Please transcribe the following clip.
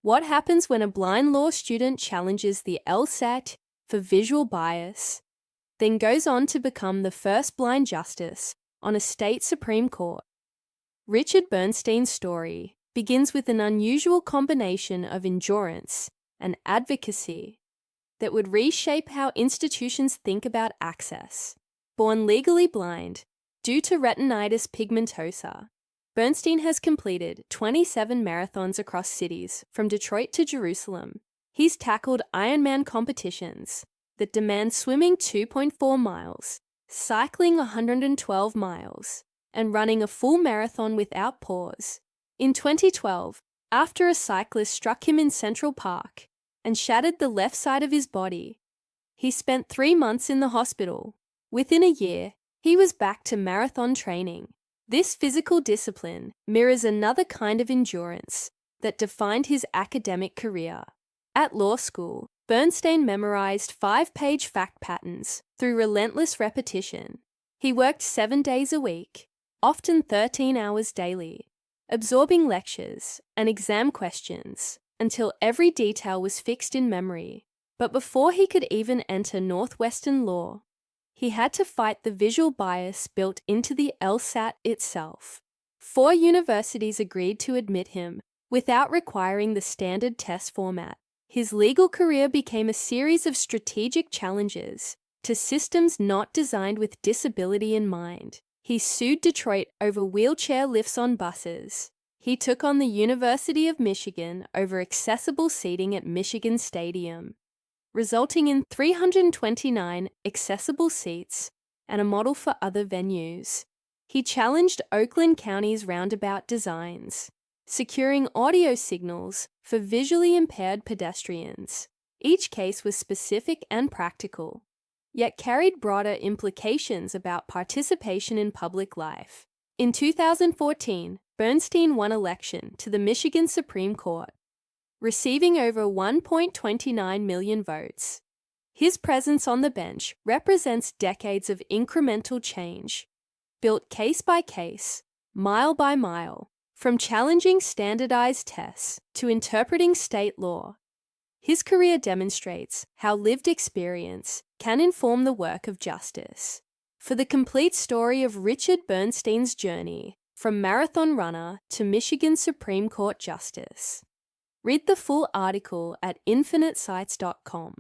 What happens when a blind law student challenges the LSAT for visual bias, then goes on to become the first blind justice on a state Supreme Court? Richard Bernstein's story begins with an unusual combination of endurance and advocacy that would reshape how institutions think about access. Born legally blind due to retinitis pigmentosa, Bernstein has completed 27 marathons across cities from Detroit to Jerusalem. He's tackled Ironman competitions that demand swimming 2.4 miles, cycling 112 miles, and running a full marathon without pause. In 2012, after a cyclist struck him in Central Park and shattered the left side of his body, he spent 3 months in the hospital. Within a year, he was back to marathon training. This physical discipline mirrors another kind of endurance that defined his academic career. At law school, Bernstein memorized 5-page fact patterns through relentless repetition. He worked 7 days a week, often 13 hours daily, absorbing lectures and exam questions until every detail was fixed in memory. But before he could even enter Northwestern law, he had to fight the visual bias built into the LSAT itself. 4 universities agreed to admit him without requiring the standard test format. His legal career became a series of strategic challenges to systems not designed with disability in mind. He sued Detroit over wheelchair lifts on buses. He took on the University of Michigan over accessible seating at Michigan Stadium, resulting in 329 accessible seats and a model for other venues. He challenged Oakland County's roundabout designs, securing audio signals for visually impaired pedestrians. Each case was specific and practical, yet carried broader implications about participation in public life. In 2014, Bernstein won election to the Michigan Supreme Court, receiving over 1.29 million votes. His presence on the bench represents decades of incremental change, built case by case, mile by mile, from challenging standardized tests to interpreting state law. His career demonstrates how lived experience can inform the work of justice. For the complete story of Richard Bernstein's journey from marathon runner to Michigan Supreme Court justice, read the full article at infinitesites.com.